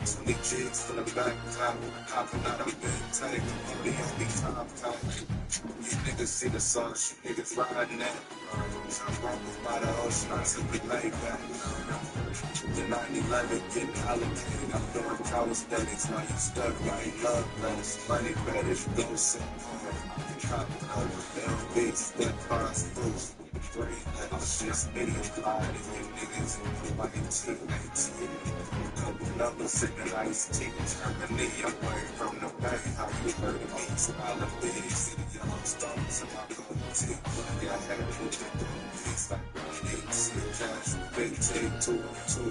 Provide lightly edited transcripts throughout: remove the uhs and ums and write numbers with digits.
20 jigs for the back top, hopping out of bed, take the only top top. You niggas see the sauce, you niggas riding that. I'm walking by the ocean, I simply lay back. The 9/11 getting allocated, I'm doing calisthenics, now you stuck, writing love letters, money better, go so hard. Cop LB, step fast foods. Three letters, just idiot glide, and you niggas in my teammates. Couple numbers in the ice tea, Germany away from the bay. How you heard of me? Smiling big, see the yellow stones in my gold tee. Yeah, I had it with the piece like Ronnie, see cash, big take, 2 on 2.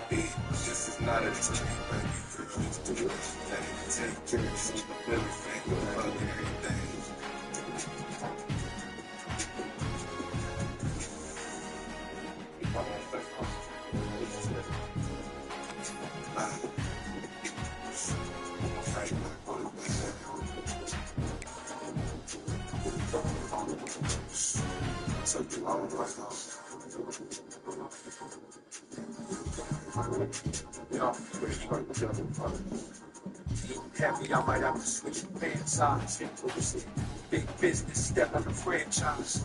This is not a dream, baby girl, it's the real thing. Take care of some middle finger, hug everything. Heavy, I might have to switch pants size. Big business, step on the franchise.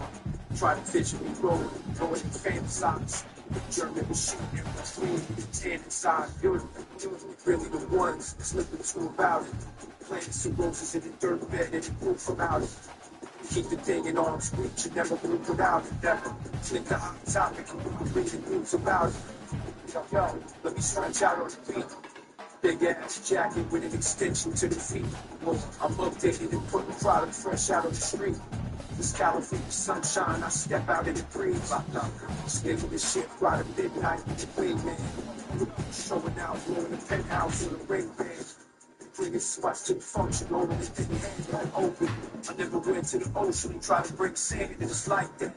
Try to picture me rolling, go ahead and fantasize. The German machine, clean, tan inside. You're really the ones slipping to about it. Planting some roses in the dirt bed and it grew from out it. Keep the thing in arm's reach, you never blew without it, never. Click the hot topic, and read the news about it. Yo, let me stretch out on the beat. Big ass jacket with an extension to the feet. Well, I'm updated and putting product fresh out on the street. This California sunshine, I step out and it breathes. Sticking the shit right at midnight with the wingman. Showing out, blowing the penthouse in the ring band. Bringing sweats to the function, rolling it in the hand like open. I never went to the ocean and tried to break sand, and it's like that.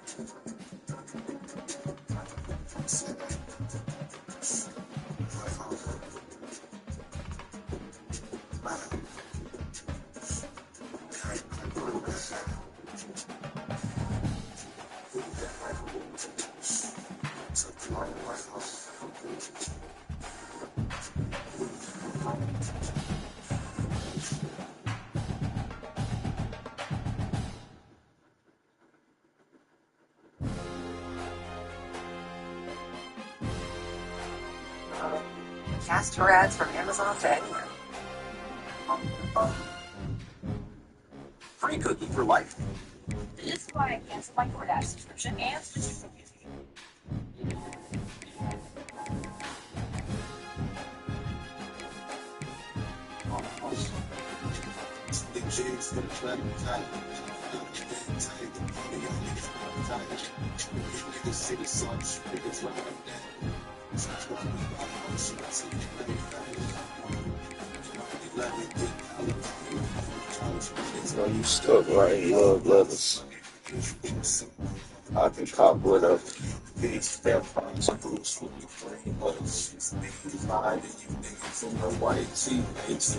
Cast your ads from Amazon to anywhere. Free cookie for life. This is why I canceled my DoorDash subscription and switched to cookies. The jigs for the back top, take the only top. You niggas see the sauce, you niggas riding that. So you stuck writing love letters. I can cop with a big step on Bruce with the green letters. Find you niggas in the white teammates.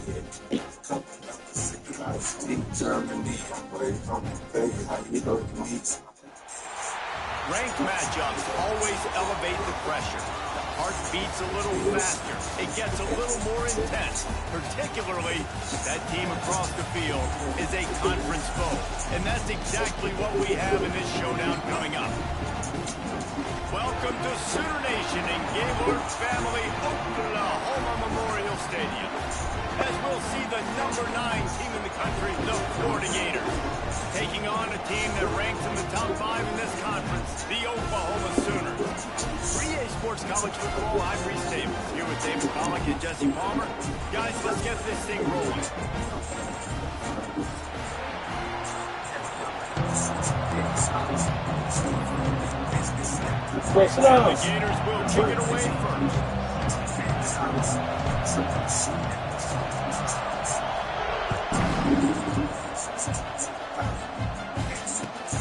Couple numbers in the ice tea, Germany away from the bay. How you heard of me? Ranked matchups always elevate the pressure. The heart beats a little faster. It gets a little more intense. Particularly, that team across the field is a conference foe. And that's exactly what we have in this showdown coming up. Welcome to Sooner Nation in Gaylord Family Oklahoma Memorial Stadium. As we'll see the number 9 team in the country, the Florida Gators, taking on a team that ranks in the top 5 in this conference, the Oklahoma Sooners. 3A Sports College Football, I'm Reese Davis, here with David Pollock and Jesse Palmer. Guys, let's get this thing rolling. The Gators will kick it away first.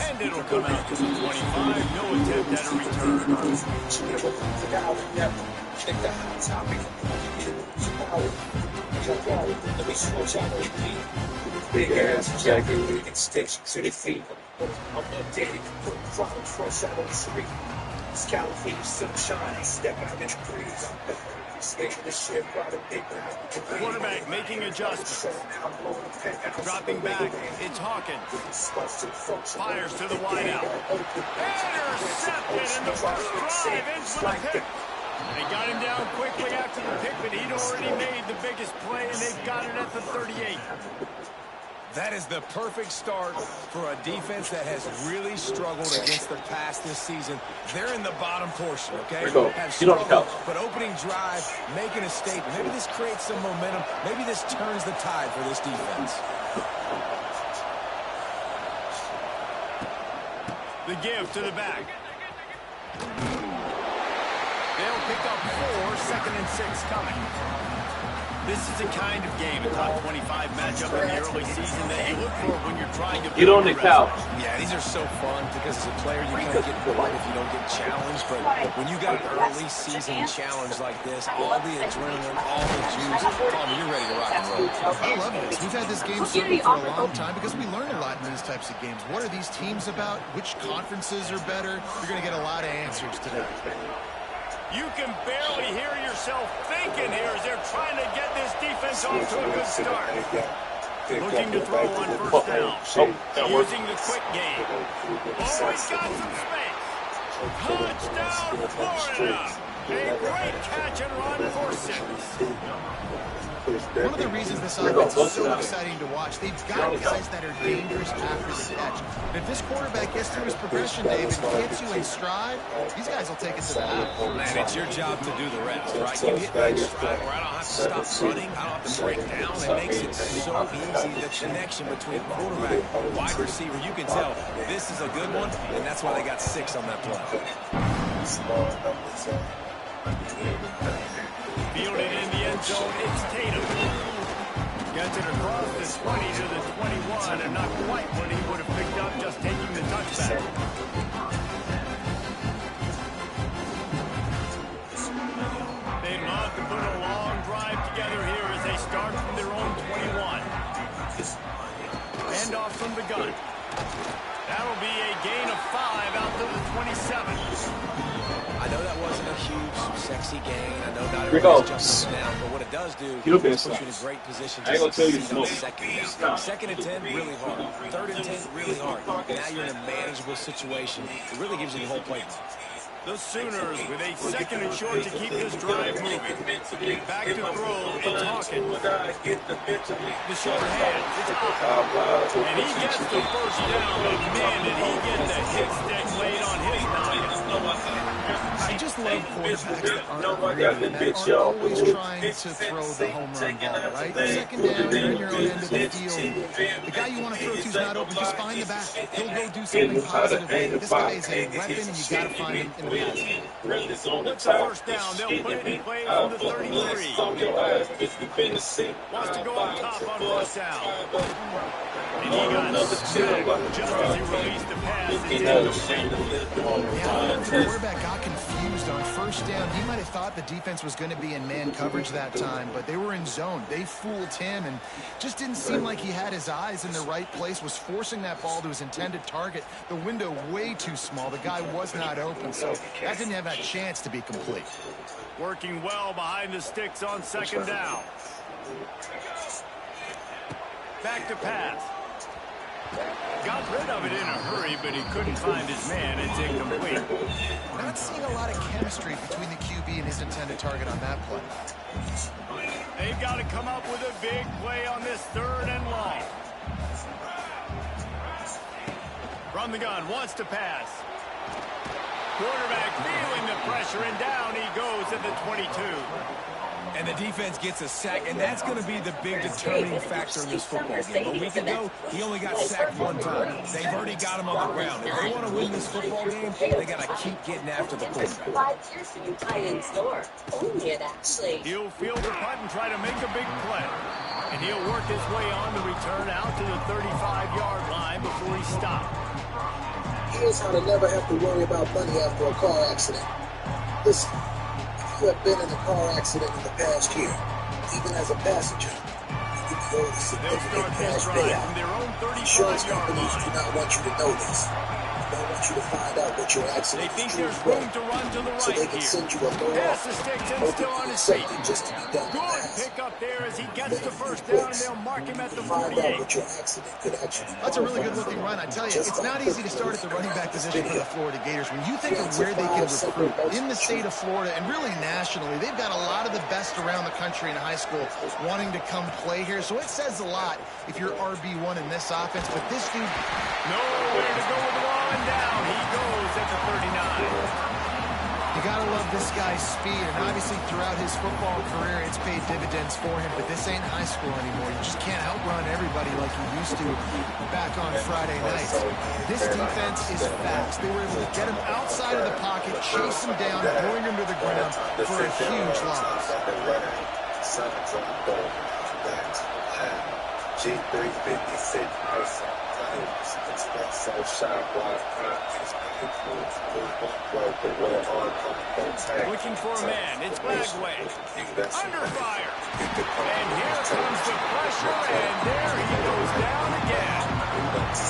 And it'll come out to the 25, no attempt at a return. Big ass jacket with extension to the feet. I'm updated, putting product fresh out on the street. It's California sunshine. I step out in the breeze. I'm back. Skating the shit while the paper out. Quarterback making adjustments. Dropping back. It's Hawkins. Fires to the wideout. Intercepted in the first drive. In for the pick. They got him down quickly after the pick, but he'd already made the biggest play, and they've got it at the 38. That is the perfect start for a defense that has really struggled against the pass this season. They're in the bottom portion, okay? Have struggled, but opening drive, making a statement. Maybe this creates some momentum. Maybe this turns the tide for this defense. The give to the back. They'll pick up 4, 2nd and 6 coming. This is the kind of game, a top 25 matchup in the early season that you look for when you're trying to Get on the couch. Yeah, these are so fun because as a player, you kind of get bored if you don't get challenged. But when you got an early season challenge like this, all the adrenaline, all the juice, you're ready to rock and roll. I love this. We've had this game circled for a long time because we learn a lot in these types of games. What are these teams about? Which conferences are better? You're going to get a lot of answers today. You can barely hear yourself thinking here as they're trying to get this defense off to a good start. Looking to throw on first down. Using the quick game. Oh, he's got some space. Touchdown, Florida. A great catch and run for 6. One of the reasons this offense is so exciting to watch, they've got guys that are dangerous after the catch. And if this quarterback gets through his progression, David, and hits you in stride, these guys will take it to the house. Man, it's your job to do the rest, right? You hit that stride where I don't have to stop running, I don't have to break down. It makes it so easy, the connection between quarterback and wide receiver. You can tell this is a good one, and that's why they got 6 on that play. Fielded in the end zone, it's Tatum. Gets it across the 20 to the 21, and not quite what he would have picked up just taking the touchback. They love to put a long drive together here as they start from their own 21. Hand off from the gun. That'll be a gain of 5 out to the 27. I know that wasn't a huge, sexy gain. I know not everybody's jumping down, but what it does do is put you in a great position to succeed on 2nd down. 2nd and 10, really hard. 3rd and 10, really hard. Now you're in a manageable situation. It really gives you the whole playbook. The Sooners with a 2nd and short to keep this drive moving. Back to throw, it's Hawkins. The short hand, it's Hawkins. And he gets the first down, but man, did he get the hit stick laid on his noggin. I just love quarterbacks that aren't always trying to throw the home run ball, right? 2nd down, you're in your own end of the field. The guy you want to throw to's not open, just find the back. He'll go do something positive. This guy is a weapon, and you got to find him in the pass. What's the first down? They'll put it in play from the 33. Wants to go on top on first down. And he got snapped just as he released the pass. Yeah, the quarterback got confused on first down. He might have thought the defense was going to be in man coverage that time, but they were in zone. They fooled him and just didn't seem like he had his eyes in the right place, was forcing that ball to his intended target. The window way too small. The guy was not open, so that didn't have that chance to be complete. Working well behind the sticks on 2nd down. Back to pass. Got rid of it in a hurry, but he couldn't find his man. It's incomplete. Not seeing a lot of chemistry between the QB and his intended target on that play. They've got to come up with a big play on this 3rd and long. From the gun, wants to pass. Quarterback feeling the pressure, and down he goes at the 22. And the defense gets a sack, and that's going to be the big determining factor in this football game. A week ago, he only got sacked 1 time. They've already got him on the ground. If they want to win this football game, they got to keep getting after the quarterback. He'll field the punt and try to make a big play. And he'll work his way on the return out to the 35-yard line before he stopped. Here's how to never have to worry about money after a car accident. Listen. You have been in a car accident in the past year, even as a passenger, you could be owed a significant cash payout. Insurance companies do not want you to know this. You don't want want you to find out what your They accident think is there's truly room worth, to run to the so they right can here. send you a low Pass the offer, sticks and hoping still on you his accept feet. it just to be done with Good that. pick up there as he gets the first Maybe down, and they'll mark him at the find out 48. what your accident could actually That's a really good-looking run. I tell you, it's not easy to start at the running back position for the Florida Gators. When you think of where they can recruit in the state of Florida and really nationally, they've got a lot of the best around the country in high school wanting to come play here. So it says a lot if you're RB1 in this offense. But this dude... Nowhere to go with the ball, and down he goes at the 39. You got to love this guy's speed, and obviously throughout his football career, it's paid dividends for him, but this ain't high school anymore. You just can't outrun everybody like you used to back on Friday nights. This defense is fast. They were able to get him outside of the pocket, chase him down, bring him to the ground for a huge loss. Looking for a man. It's Bagway. Under fire. And here comes the pressure, and there he goes down again.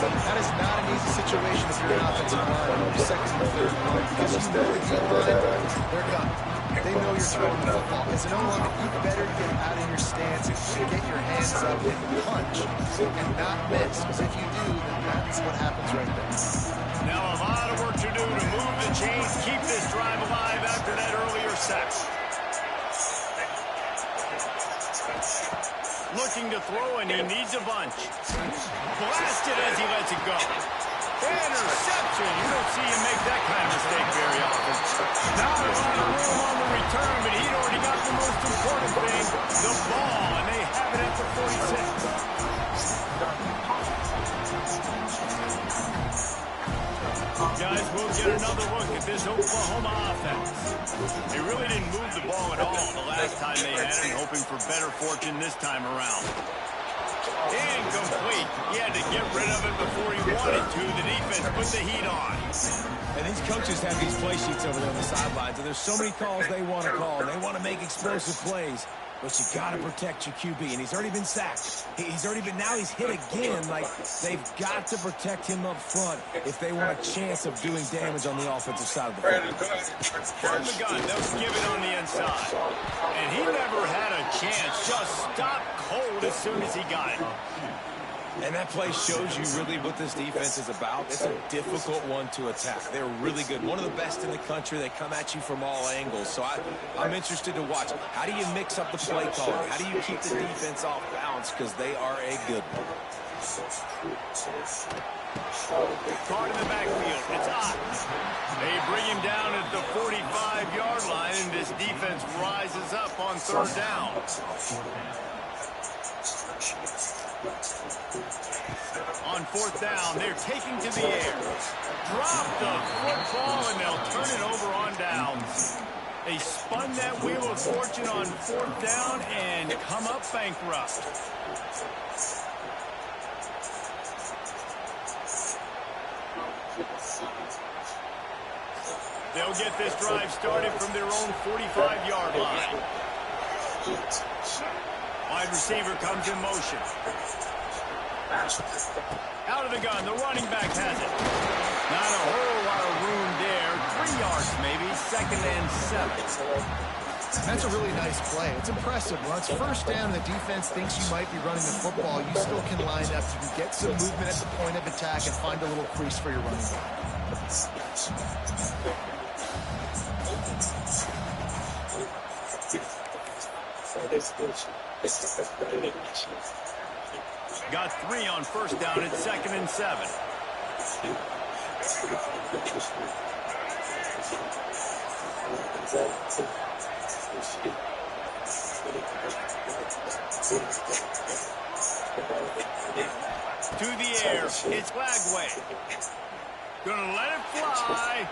That is not an easy situation if you're an offensive line on your second and third line, because you know the D-line, they're coming. They know you're throwing the football. As an O-line, you better get out of your stance and get your hands up and punch and not miss, because if you do, then that's what happens right there. Now a lot of work to do to move the chains, keep this drive alive after that earlier sack. Looking to throw, and he needs a bunch. Blasted as he lets it go. Interception. You don't see him make that kind of mistake very often. Not a lot of room on the return, but he'd already got the most important thing, the ball, and they have it at the 46. Guys, we'll get another look at this Oklahoma offense. They really didn't move the ball at all the last time they had it, hoping for better fortune this time around. Incomplete. He had to get rid of it before he wanted to. The defense put the heat on. And these coaches have these play sheets over there on the sidelines, and there's so many calls they want to call, and they want to make explosive plays. But you got to protect your QB, and he's already been sacked. Now he's hit again. Like, they've got to protect him up front if they want a chance of doing damage on the offensive side of the ball. From the gun, they'll give it on the inside. And he never had a chance. Just stopped cold as soon as he got it. And that play shows you really what this defense is about. It's a difficult one to attack. They're really good. One of the best in the country. They come at you from all angles. So I'm interested to watch. How do you mix up the play calling? How do you keep the defense off balance? Because they are a good one. Caught in the backfield. It's hot. They bring him down at the 45-yard line, and this defense rises up on third down. On fourth down, they're taking to the air. Drop the football, and they'll turn it over on downs. They spun that wheel of fortune on fourth down and come up bankrupt. They'll get this drive started from their own 45-yard line. Wide receiver comes in motion. Out of the gun, the running back has it. Not a whole lot of room there. 3 yards maybe, second and 7. That's a really nice play. It's impressive. Well, it's first down and the defense thinks you might be running the football. You still can line up. You can get some movement at the point of attack and find a little crease for your running back. Got 3 on first down. It's second and 7. To the air. It's Bagway. Gonna let it fly.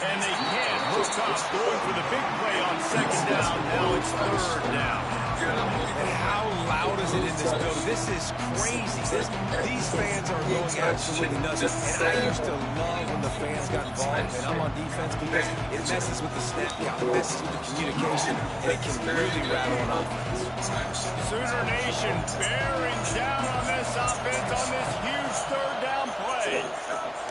And they can't hook up. Going for the big play on second down. Now it's third down. And how loud is it in this building? This is crazy. These fans are going absolutely nuts. And I used to love when the fans got involved, and I'm on defense because it messes with the snap count, it messes with the communication, and it can really rattle an offense. Sooner Nation bearing down on this offense on this huge third down play.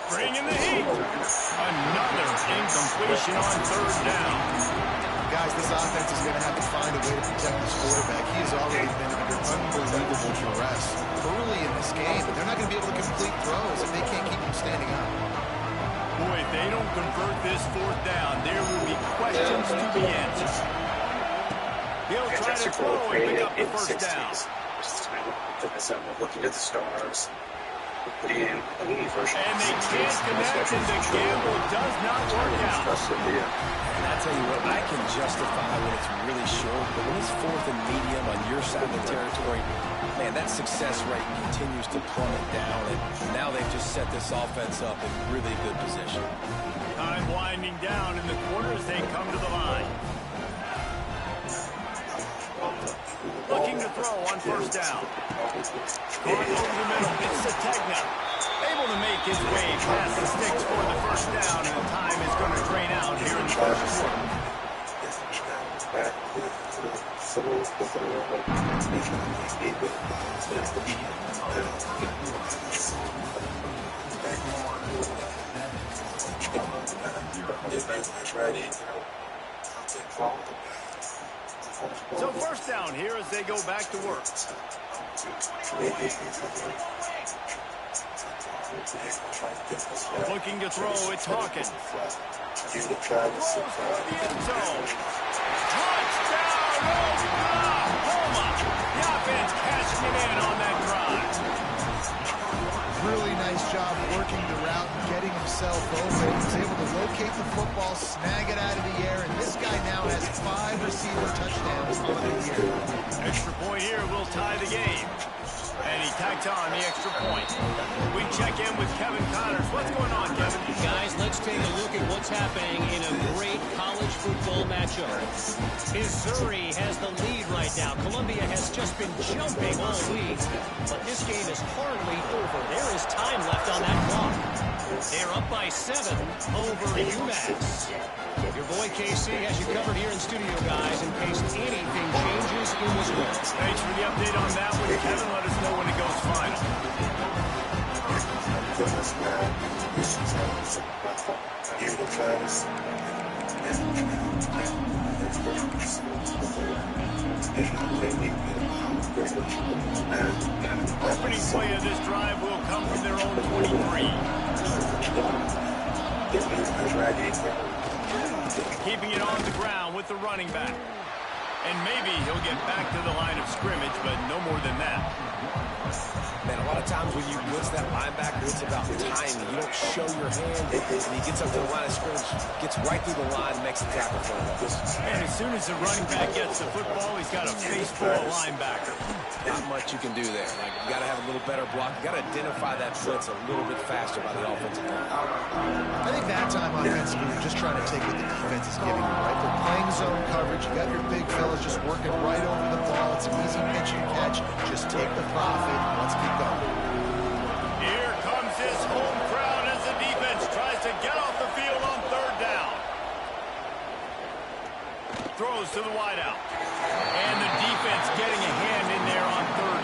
Bringing the heat. Another incompletion on third down. Guys, this offense is going to have to find a way to protect this quarterback. He has already been under unbelievable duress early in this game, and they're not going to be able to complete throws if they can't keep him standing up. Boy, if they don't convert this fourth down, there will be questions to be answered. He'll try to throw and pick up the first down. Looking at the stars. And they can't connect, and the gamble does not work out. And I tell you what, I can justify when it's really short, but when it's fourth and medium on your side of the territory, man, that success rate continues to plummet down, and now they've just set this offense up in really good position. Time winding down in the corner as they come to the line. Looking to throw on first down. Caught over the middle. It's Sategna. Able to make his way past the sticks for the first down, and the time is going to drain out here in the first quarter. So first down here as they go back to work. Looking to throw, it's Hawkins. Throws for the end zone. Touchdown, Oklahoma! The offense cashing it in on that drive. Really nice job working the route and getting himself open. He's able to locate the football, snag it out of the air, and this guy now has 5 receiver touchdowns on the year. Extra point here will tie the game. And he tacked on the extra point. We check in with Kevin Connors. What's going on, Kevin? Guys, let's take a look at what's happening in a great college football matchup. Missouri has the lead right now. Columbia has just been jumping all week. But this game is hardly over. There is time left on that clock. They're up by 7 over UMass. Your boy KC has you covered here in studio, guys, in case anything changes in this one. Thanks for the update on that one, Kevin. Let us know when it goes final. Opening play of this drive will come from their own 23. Keeping it on the ground with the running back. And maybe he'll get back to the line of scrimmage, but no more than that. Man, a lot of times when you blitz that linebacker, it's about timing. You don't show your hand, and he gets up to the line of scrimmage, gets right through the line, and makes the tackle for him. And as soon as the running back gets the football, he's got a face full of linebacker. Not much you can do there. Like, you got to have a little better block. You got to identify that blitz a little bit faster by the offensive line. I think that time offensively, you're just trying to take what the defense is giving you, right? They're playing zone coverage. You got your big fellas just working right over the ball. It's an easy pitch and catch. Just take the profit and let's keep going. Here comes his home crowd as the defense tries to get off the field on third down. Throws to the wideout. And the defense getting a hand in there on third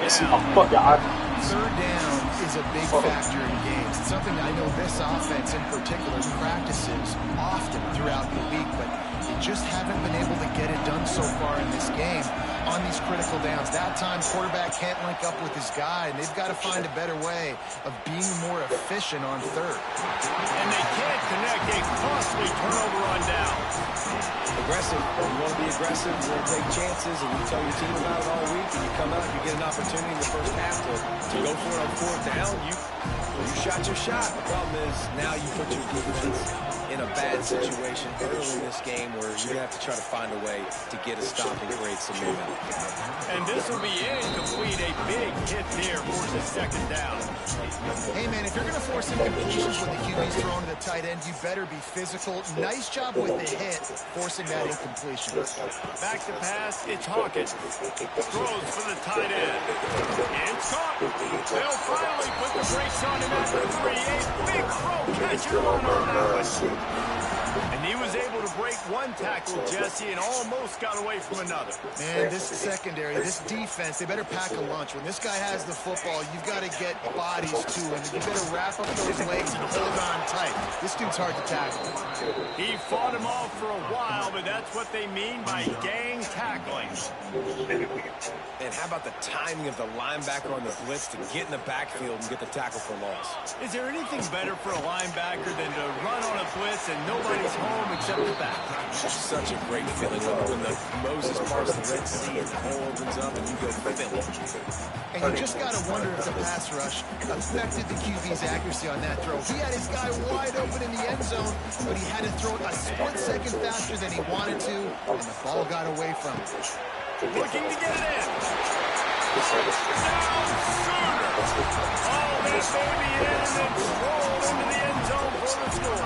down. Third down is a big factor in games. It's something I know this offense in particular practices often throughout the week, but they just haven't been able to get it done so far in this game on these critical downs. That time, quarterback can't link up with his guy, and they've got to find a better way of being more efficient on third. And they can't connect a costly turnover on down. Aggressive. You want to be aggressive. You want to take chances, and you tell your team about it all week, and you come out, you get an opportunity in the first half to go for it on fourth down. You shot your shot. The problem is now you put your defense in a bad situation early in this game where you're going to have to try to find a way to get a stop and create some momentum. And this will be incomplete. A big hit there forces second down. Hey, man, if you're going to force incompletions with the QB's thrown to the tight end, you better be physical. Nice job with the hit, forcing that incompletion. Back to pass, it's Hawkins. Throws for the tight end. It's caught. They'll finally put the brakes on him after 3. A big throw. Catch your run on that one. And And he was able to break one tackle, Jesse, and almost got away from another. Man, this secondary, this defense, they better pack a lunch. When this guy has the football, you've got to get bodies to him. You better wrap up those legs and hold on tight. This dude's hard to tackle. He fought him off for a while, but that's what they mean by gang tackling. And how about the timing of the linebacker on the blitz to get in the backfield and get the tackle for loss? Is there anything better for a linebacker than to run on a blitz and nobody's home except the back? Such a great feeling when the Moses parts the Red Sea and the hole opens up and you go fill it. And you just got to wonder if the pass rush affected the QB's accuracy on that throw. He had his guy wide open in the end zone, but he had to throw it a split second faster than he wanted to, and the ball got away from him. Looking to get it in. Down Sooner. Oh, that baby in and then rolled into the end zone for the score.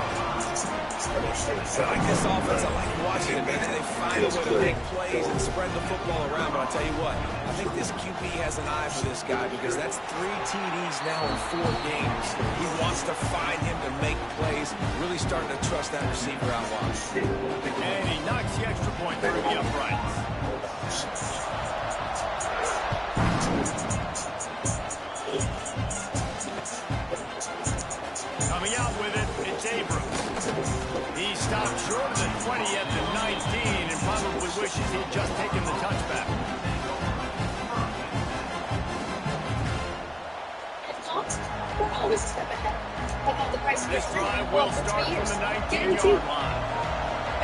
I like this offense. I like watching it, man. They find a way to make plays and spread the football around. But I'll tell you what, I think this QB has an eye for this guy because that's 3 TDs now in 4 games. He wants to find him to make plays, really starting to trust that receiver out wide. And he knocks the extra point through the uprights. Coming out with it, it's Abrams. He stopped short of the 20 at the 19 and probably wishes he'd just taken the touchback. We're always a step ahead. I thought the price of This drive will start from the 19-yard line.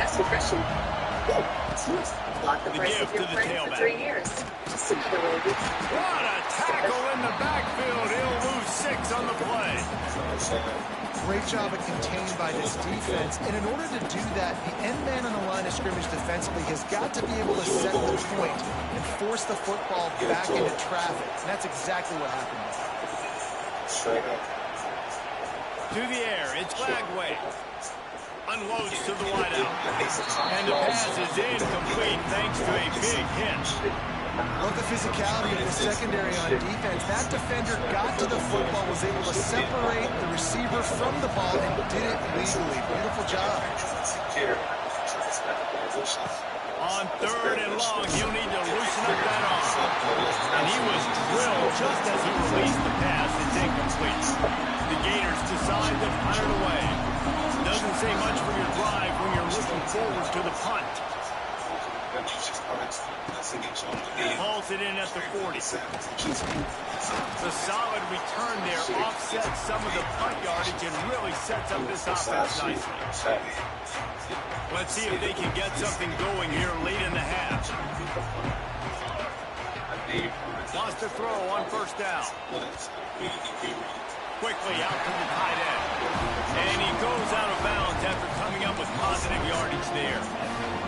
That's refreshing. Lock the price of your to the friend tailback. for 3 years. Just another way we... What a tackle in the backfield. He'll lose 6 on the play. Great job of contained by this defense. And in order to do that, the end man on the line of scrimmage defensively has got to be able to set the point and force the football back into traffic. And that's exactly what happened. To the air, it's Bagway. Unloads to the wideout. And the pass is incomplete thanks to a big hit. Love the physicality of the secondary on defense. That defender got to the football, was able to separate the receiver from the ball, and did it legally. Beautiful job. On 3rd and long, he'll need to loosen up that arm. And he was drilled just as he released the pass. It's incomplete. The Gators decide to punt it away. Doesn't say much for your drive when you're looking forward to the punt. Hauls it in at the 40. The solid return there offsets some of the punt yardage and really sets up this offense nicely. Let's see if they can get something going here late in the half. Wants to throw on 1st down. Quickly out to the tight end. And he goes out of bounds after coming up with positive yardage there.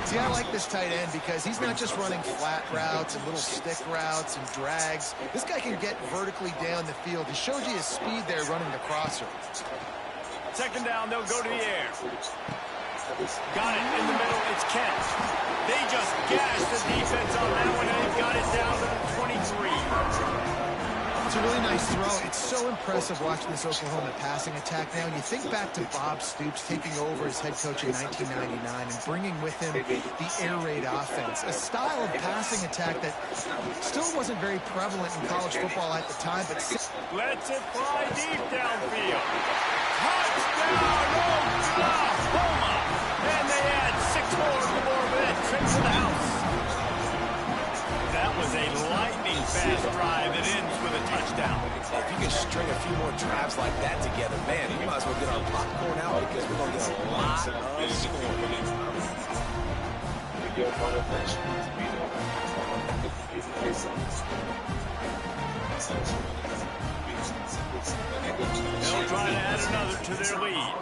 See, I like this tight end because he's not just running flat routes and little stick routes and drags. This guy can get vertically down the field. He showed you his speed there running the crosser. 2nd down, they'll go to the air. Got it in the middle, it's Kent. They just gashed the defense on that one, and they've got it down to the 23. It's a really nice throw. It's so impressive watching this Oklahoma passing attack now. And you think back to Bob Stoops taking over as head coach in 1999 and bringing with him the air raid offense, a style of passing attack that still wasn't very prevalent in college football at the time. But lets it fly deep downfield. Touchdown, Oklahoma! And they add 6 more of it. Trip to the house. That was a lightning-fast drive that ends with a touchdown. If you can string a few more drives like that together, man, you might as well get our popcorn out because we're going to get a lot of scoring. They'll try to add another to their lead.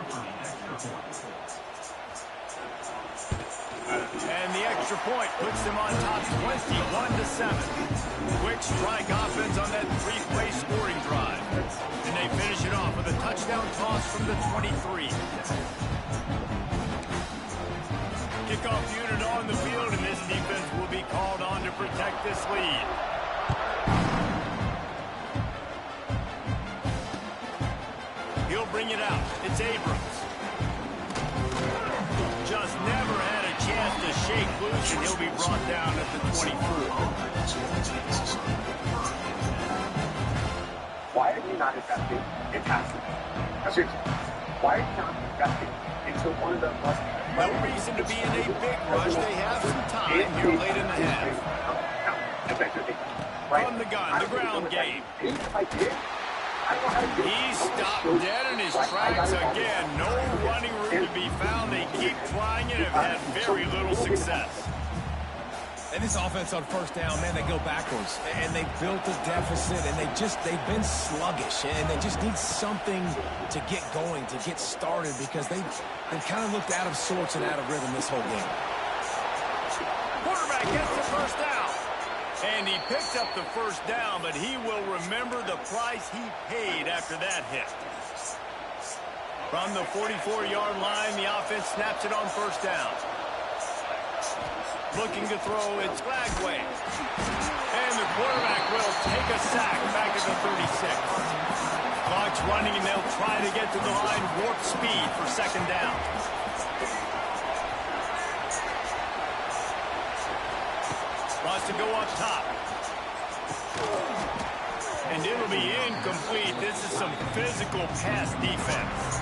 And the extra point puts them on top 21-7. Quick strike offense on that 3-play scoring drive. And they finish it off with a touchdown toss from the 23. Kickoff unit on the field, and this defense will be called on to protect this lead. He'll bring it out. It's Abrams. shake loose, and he'll be brought down at the 24. Why are you not investing in passing? Seriously, why are you not investing into one of the most... No reason to be in a big rush. They have some time here late in the half. From the gun, the ground game. He stopped dead in his tracks again. No running room to be found. They keep trying it and have had very little success. And this offense on first down, man, they go backwards. And they built a deficit, and they've been sluggish. And they just need something to get going, to get started, because they've kind of looked out of sorts and out of rhythm this whole game. Quarterback gets the first down. And he picked up the first down, but he will remember the price he paid after that hit. From the 44-yard line, the offense snaps it on first down. Looking to throw, it's Flagway. And the quarterback will take a sack back at the 36. Clock's running, and they'll try to get to the line warp speed for second down. Wants to go up top. And it'll be incomplete. This is some physical pass defense.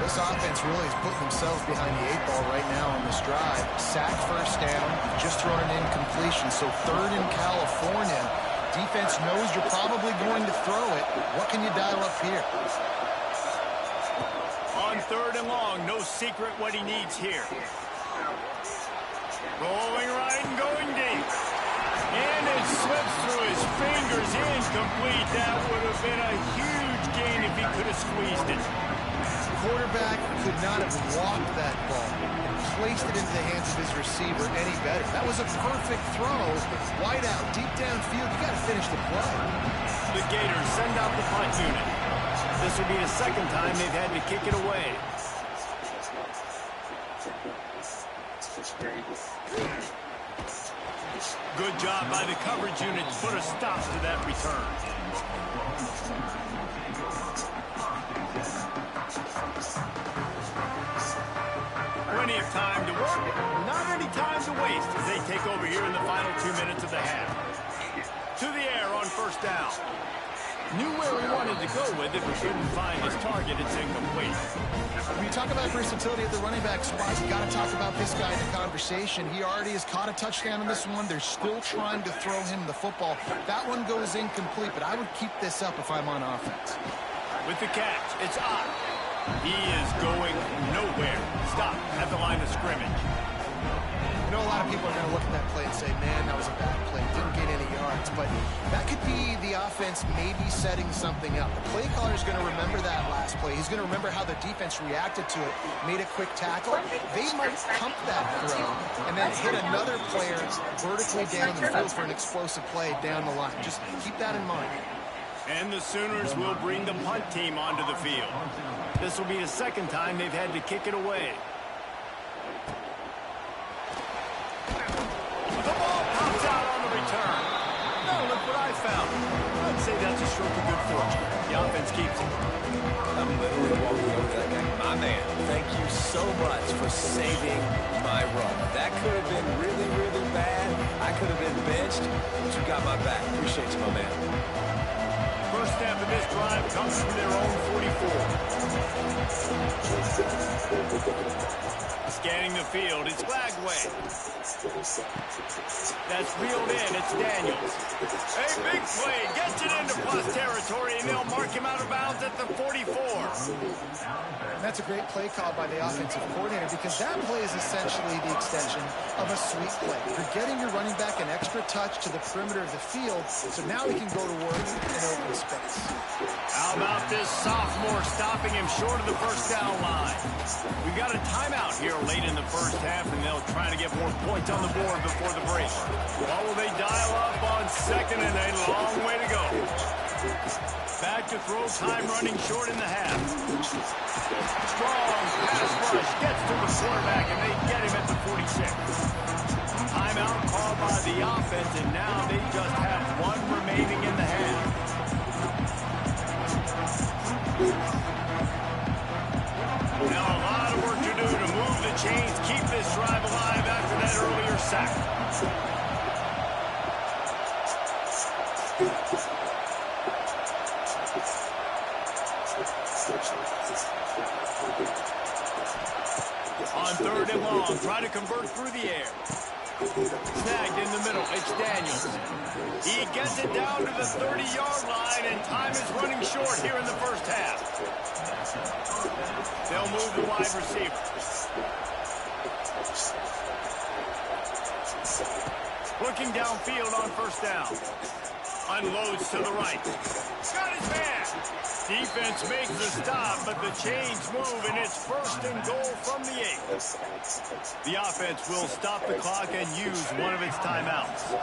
This offense really is putting themselves behind the 8 ball right now on this drive. Sack first down, just thrown an incompletion. So third in California. Defense knows you're probably going to throw it. What can you dial up here? On third and long, no secret what he needs here. Rolling right and going deep. And it slips through his fingers, incomplete. That would have been a huge gain if he could have squeezed it. Quarterback could not have walked that ball and placed it into the hands of his receiver any better. That was a perfect throw. Wide out, deep downfield. You got to finish the play. The Gators send out the punt unit. This will be the second time they've had to kick it away. Good job by the coverage unit to put a stop to that return. Plenty of time to work, not any time to waste as they take over here in the final 2 minutes of the half. To the air on first down. Knew where he wanted to go with it, but couldn't find his target. It's incomplete. When you talk about versatility at the running back spot, you got to talk about this guy in the conversation. He already has caught a touchdown in this one. They're still trying to throw him the football. That one goes incomplete, but I would keep this up if I'm on offense. With the catch, it's Ott. He is going nowhere. Stop at the line of scrimmage. I know a lot of people are going to look at that play and say, man, that was a bad play. Didn't get any yards. But that could be the offense maybe setting something up. The play caller is going to remember that last play. He's going to remember how the defense reacted to it, made a quick tackle. They might pump that throw and then hit another player vertically down the field for an explosive play down the line. Just keep that in mind. And the Sooners will bring the punt team onto the field. This will be the second time they've had to kick it away. The ball pops out on the return. Now look what I found. I'd say that's a stroke of good fortune. The offense keeps it. I'm literally walking over to that guy. My man, thank you so much for saving my run. That could have been really, really bad. I could have been benched, but you got my back. Appreciate you, my man. First step of this drive comes from their own 44. Scanning the field, it's Flagway. That's reeled in, it's Daniels. A big play, gets it into plus territory, and they'll mark him out of bounds at the 44. That's a great play call by the offensive coordinator because that play is essentially the extension of a sweep play. You're getting your running back an extra touch to the perimeter of the field, so now he can go to work in open space. How about this sophomore stopping him short of the first down line? We've got a timeout here late in the first half, and they'll try to get more points on the board before the break. Or will they dial up on second and a long way to go? Back to throw, time running short in the half. Strong pass rush gets to the quarterback, and they get him at the 46. Timeout called by the offense, and now they just have one remaining in the half. Now a lot of work to do to move the the chains keep this drive alive after that earlier sack. On 3rd and long, try to convert through the air. Snagged in the middle, it's Daniels. He gets it down to the 30-yard line, and time is running short here in the first half. They'll move the wide receiver. Looking downfield on 1st down. Unloads to the right. Got his man. Defense makes the stop, but the chains move, and it's 1st and goal from the 8. The offense will stop the clock and use one of its timeouts.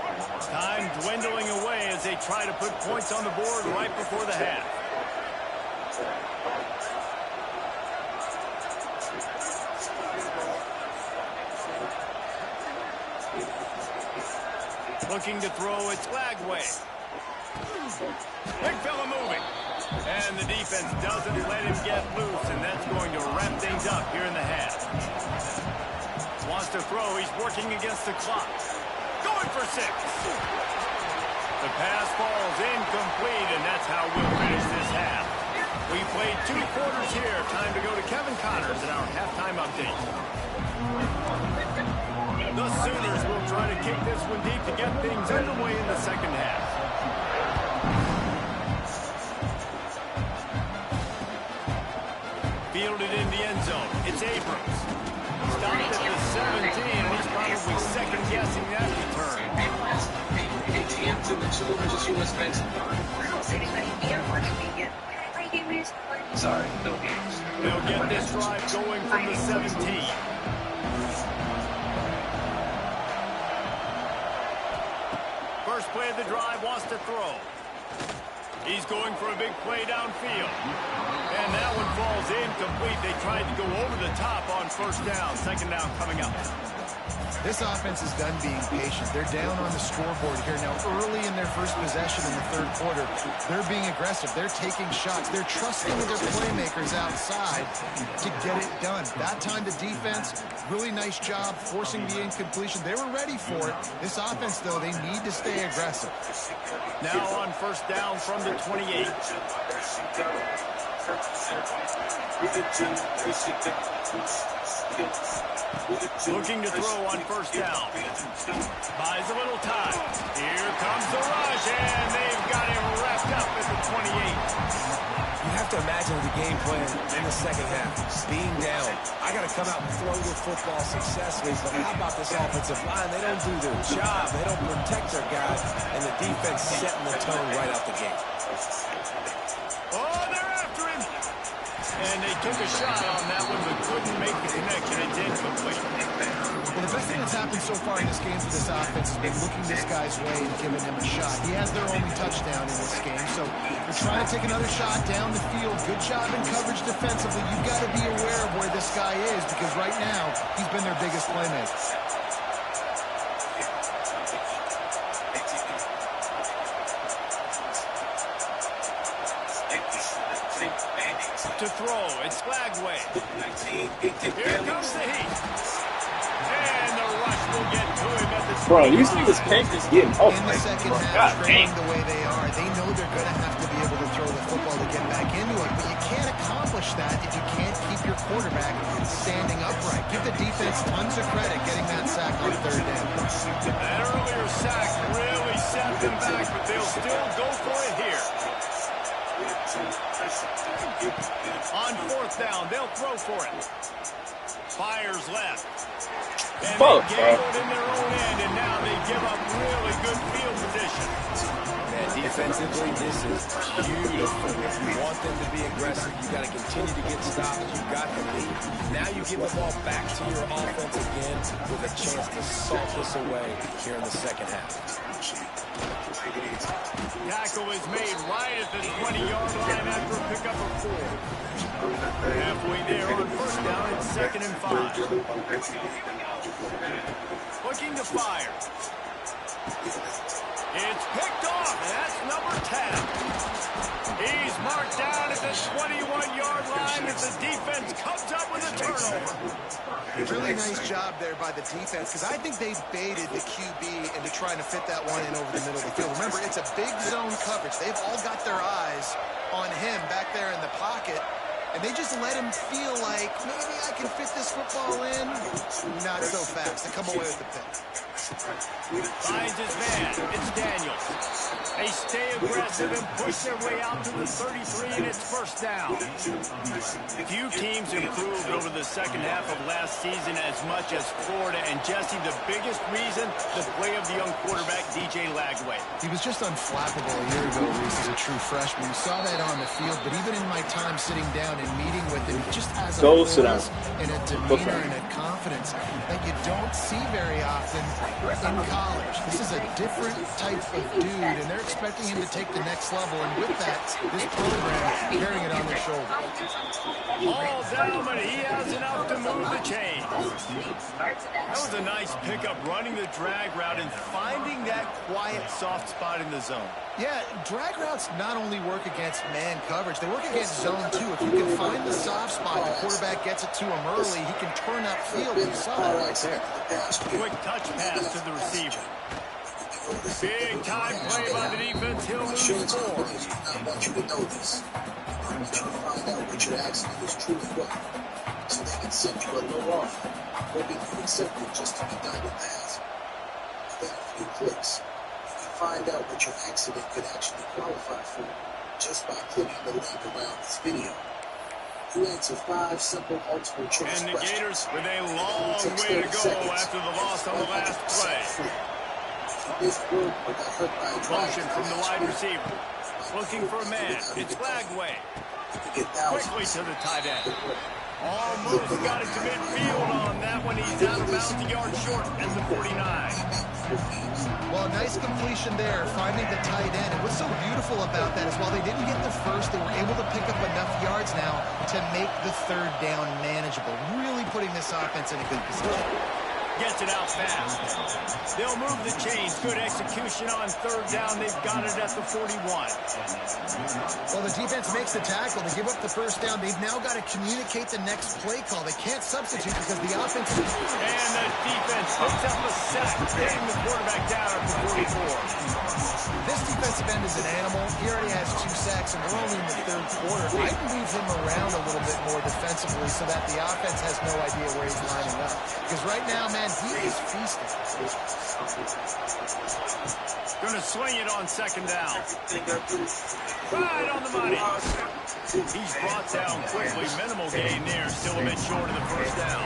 Time dwindling away as they try to put points on the board right before the half. Looking to throw, it's Lagway. Big fella moving. And the defense doesn't let him get loose, and that's going to wrap things up here in the half. Wants to throw. He's working against the clock. Going for 6. The pass falls incomplete, and that's how we'll finish this half. We played 2 quarters here. Time to go to Kevin Connors in our halftime update. The Sooners will try to kick this one deep to get things underway in the second half. Fielded in the end zone. It's Abrams. Stopped at the 17, and he's probably second-guessing that return. Sorry, no games. They'll get this drive going from the 17. First play of the drive, wants to throw. He's going for a big play downfield. And that one falls incomplete. They tried to go over the top on 1st down. 2nd down coming up. This offense is done being patient. They're down on the scoreboard here. Now, early in their first possession in the 3rd quarter, they're being aggressive. They're taking shots. They're trusting their playmakers outside to get it done. That time, the defense, really nice job forcing the incompletion. They were ready for it. This offense, though, they need to stay aggressive. Now on 1st down from the 28. Looking to throw on 1st down. Buys a little time. Here comes the rush, and they've got him wrapped up at the 28. You have to imagine the game plan in the second half. Being down, I got to come out and throw the football successfully, but how about this offensive line? They don't do their job. They don't protect their guys, and the defense setting the tone right out the gate. Oh, they're after him. And they took a shot on that one, but couldn't make the connection. It's incomplete. Well, the best thing that's happened so far in this game for this offense has been looking this guy's way and giving him a shot. He has their only touchdown in this game, so they're trying to take another shot down the field. Good job in coverage defensively. You've got to be aware of where this guy is, because right now, he's been their biggest playmaker. To throw, it's Lagway. Here comes the heat. And the rush will get to him at the... Bro, these niggas can't just get off. In the second half, trailing the way they are, they know they're going to have to be able to throw the football to get back into it, but you can't accomplish that if you can't keep your quarterback standing upright. Give the defense tons of credit getting that sack on 3rd down. That earlier sack really set them back, but they'll still go for it here. On 4th down, they'll throw for it. Fires left. And they gambled in their own end, and now they give up really good field position. Man, defensively, this is beautiful. If you want them to be aggressive, you got to continue to get stops. You got the lead. Now you give the ball back to your offense again with a chance to salt this away here in the second half. Tackle is made right at the 20-yard line after a pickup of 4. Halfway there on 1st down, it's 2nd and 5. Looking to fire. It's picked off, and that's number 10. He's marked down at the 21-yard line as the defense comes up with a turnover. Really nice job there by the defense, because I think they baited the QB into trying to fit that one in over the middle of the field. Remember, it's a big zone coverage. They've all got their eyes on him back there in the pocket, and they just let him feel like, maybe I can fit this football in. Not so fast. They come away with the pick. Finds his man. It's Daniels. They stay aggressive and push their way out to the 33, and it's first down. Few teams improved over the second half of last season as much as Florida. And Jesse, the biggest reason, the play of the young quarterback, DJ Lagway. He was just unflappable a year ago, Reese, as a true freshman. You saw that on the field, but even in my time sitting down and meeting with him, he just has a poise and a demeanor and a confidence that you don't see very often in college. This is a different type of dude, and they're expecting him to take the next level, and with that, this program carrying it on their shoulders. All down, but he has enough to move the chain. That was a nice pickup, running the drag route and finding that quiet, soft spot in the zone. Yeah, drag routes not only work against man coverage, they work against zone too. If you can find the soft spot, the quarterback gets it to him early, he can turn upfield. You saw that right there. Quick touch pass to the receiver. Big time play by the defense. He'll lose 4. I want you to know this. I want you to find out what your accident is truly what, so they can send you a low offer, hoping you accept it just to be done with that. Then a few clicks. Find out what your accident could actually qualify for just by clicking the link around this video. You answer 5 simple multiple choice questions. And the Gators with a long way to go after the loss on the last play. Motion from the wide receiver. Looking for a man. It's Lagway. Quickly to the tight end. Almost got it to midfield on that one. He's out of bounds, a yard short at the 49. Well, nice completion there, finding the tight end. And what's so beautiful about that is while they didn't get the first, they were able to pick up enough yards now to make the third down manageable. Really putting this offense in a good position. Gets it out fast. They'll move the chains. Good execution on third down. They've got it at the 41. Well, the defense makes the tackle. They give up the first down. They've now got to communicate the next play call. They can't substitute because the offense... And the defense picks up a sack, getting the quarterback down at the 44. This defensive end is an animal. He already has 2 sacks, and we're only in the third quarter. I'd move him around a little bit more defensively so that the offense has no idea where he's lining up. Because right now, man, he is feasting. Going to swing it on second down. Right on the money. He's brought down quickly. Minimal gain there. Still a bit short of the first down.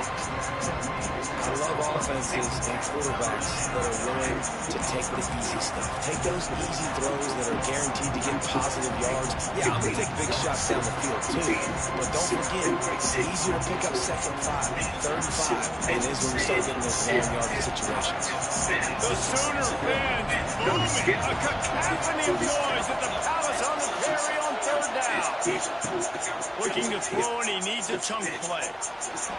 I love offenses and quarterbacks that are willing to take the easy stuff. Take those easy throws that are guaranteed to get positive yards. Yeah, I'm going to take big shots down the field too. But don't forget, it's easier to pick up second 5, third 5 than it is when you start getting those long yardage situations. The Sooner fans booming. A cacophony of noise at the Palace on the carry on third down. Looking to throw, and he needs a chunk play.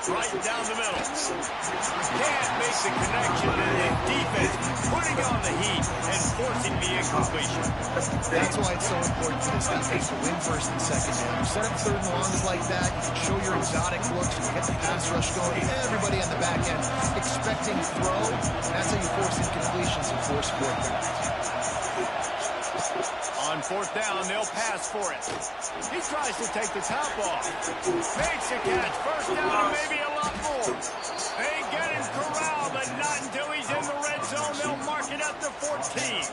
Right down the middle. Can't make the connection, and the defense putting on the heat and forcing the incompletion. That's why it's so important for this defense to win first and second down. You set up third and longs like that, you can show your exotic looks, you get the pass rush going, everybody on the back end expecting throw. That's how you force incompletions and force fourth downs. On fourth down, they'll pass for it. He tries to take the top off. Makes a catch. First down, maybe a lot more. They get him corralled, but not until he's in the red zone. They'll mark it at the 14.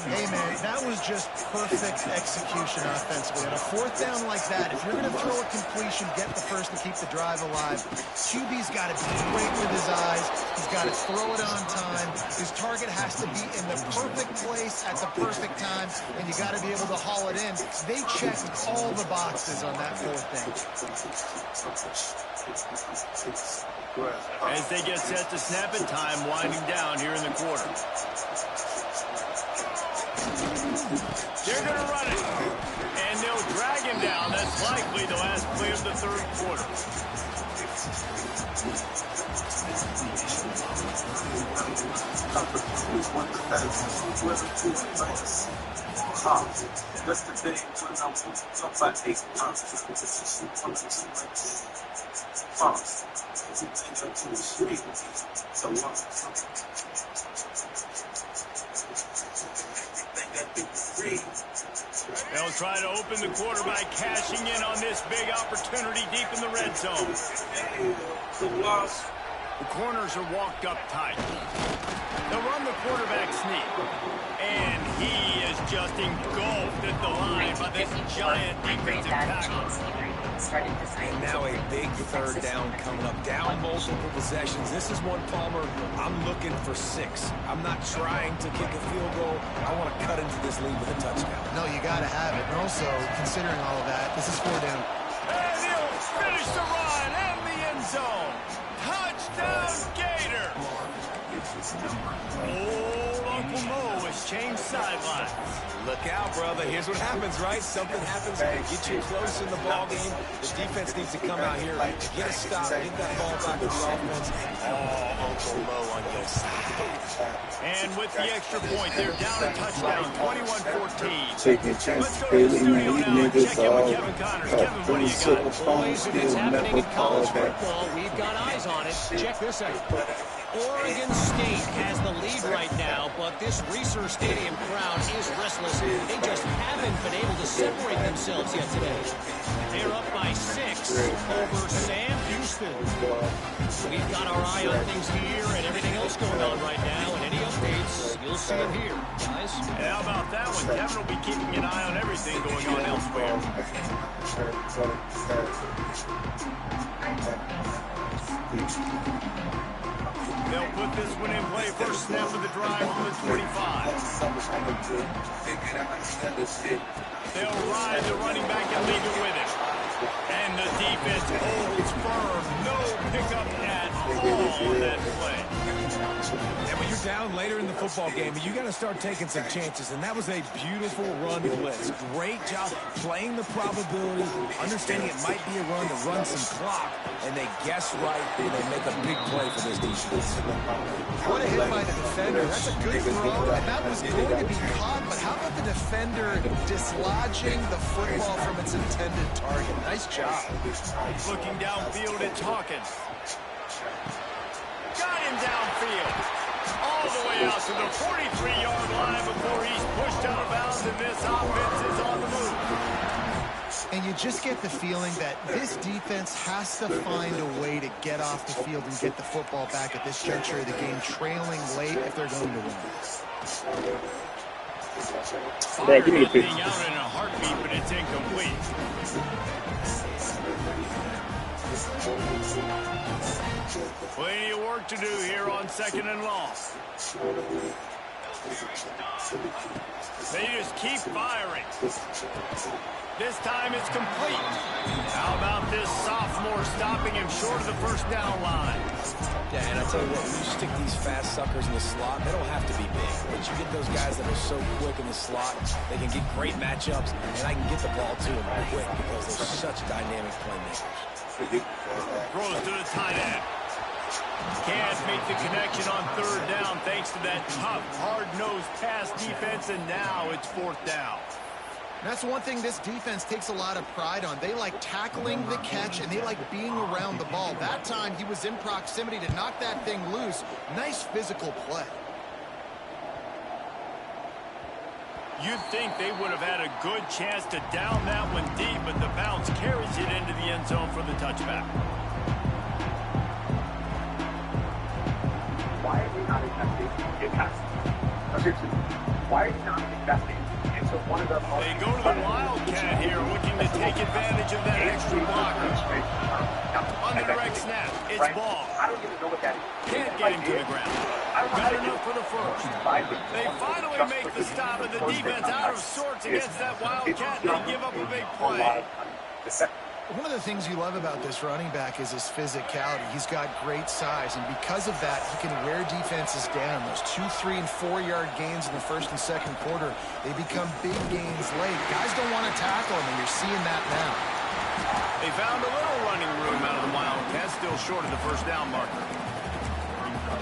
Hey, man, that was just perfect execution offensively. On a fourth down like that, if you're going to throw a completion, get the first and keep the drive alive. QB's got to be great with his eyes. He's got to throw it on time. His target has to be in the perfect place at the perfect time, and you got to be able to haul it in. They checked all the boxes on that fourth down. As they get set to snap it, time winding down here in the quarter. They're going to run it, and they'll drag him down. That's likely the last play of the third quarter. What the best? Whoever chooses nice. That's the thing when I want to talk about 8 pounds. Everything I do is free. So long. Everything I do is free. They'll try to open the quarter by cashing in on this big opportunity deep in the red zone. The corners are walked up tight. They'll run the quarterback sneak. And he is just engulfed at the line by this giant defensive tackle. And now a big third down coming up. Down multiple possessions. This is one, Palmer, I'm looking for 6. I'm not trying to kick a field goal. I want to cut into this lead with a touchdown. No, you got to have it. And also, considering all of that, this is 4 down. And he'll finish the run and the end zone. Touchdown, Gator. Old Uncle Mo has changed sidelines. Look out, brother. Here's what happens, right? Something happens, get you close in the ball game. The defense needs to come out here, get a stop, get that ball back to the offense. Oh, Uncle Mo on your side. And with the extra point, they're down a touchdown, 21-14. Taking chances, Let's go to the studio these now and niggas check in with Kevin Connors. Kevin, what do you got? Boys, if it's happening in college football, we've got eyes on it. Check this out. Oregon State has the lead right now, but this Reser Stadium crowd is restless. They just haven't been able to separate themselves yet today. They're up by 6 over Sam Houston. We've got our eye on things here and everything else going on right now, and any updates, you'll see them here, guys. How about that one? Kevin will be keeping an eye on everything going on elsewhere. They'll put this one in play. First snap of the drive from the 25. They'll ride the running back and leave it with him. And the defense holds firm. No pickup at all on that play. And when you're down later in the football game, you got to start taking some chances. And that was a beautiful run blitz. Great job playing the probability, understanding it might be a run to run some clock. And they guess right, and they make a big play for this defense. What a hit by the defender. That's a good throw, and that was going to be caught. But how about the defender dislodging the football from its intended target? Nice job. Looking downfield, it's Hawkins. Got him downfield. All the way out to the 43-yard line before he's pushed out of bounds, and this offense is on the move. And you just get the feeling that this defense has to find a way to get off the field and get the football back at this juncture of the game, trailing late if they're going to win. Fire being out in a heartbeat, but it's incomplete. Plenty of work to do here on 2nd and long. They just keep firing. This time it's complete. How about this sophomore stopping him short of the first down line? Yeah, and I tell you what, when you stick these fast suckers in the slot, they don't have to be big. But you get those guys that are so quick in the slot, they can get great matchups, and I can get the ball to them quick because they're such dynamic playmakers. Throws to the tight end. Can't make the connection on 3rd down thanks to that tough, hard-nosed pass defense, and now it's 4th down. That's one thing this defense takes a lot of pride on. They like tackling the catch, and they like being around the ball. That time, he was in proximity to knock that thing loose. Nice physical play. You'd think they would have had a good chance to down that one deep, but the bounce carries it into the end zone for the touchback. Why are we not investing in passing? Seriously, why are we not investing into one of the most... They go to the Wildcat here, looking to take advantage of that extra blocker. On the direct snap, it's ball. I don't even know what that is. Can't get him to the ground. Got enough for the first. They finally make the stop, and the defense out of sorts against that Wildcat, and they give up a big play. One of the things you love about this running back is his physicality. He's got great size, and because of that, he can wear defenses down. Those 2-, 3-, and 4-yard gains in the first and second quarter, they become big gains late. Guys don't want to tackle him, and you're seeing that now. They found a little running room out of the Wildcats, still short of the first down marker.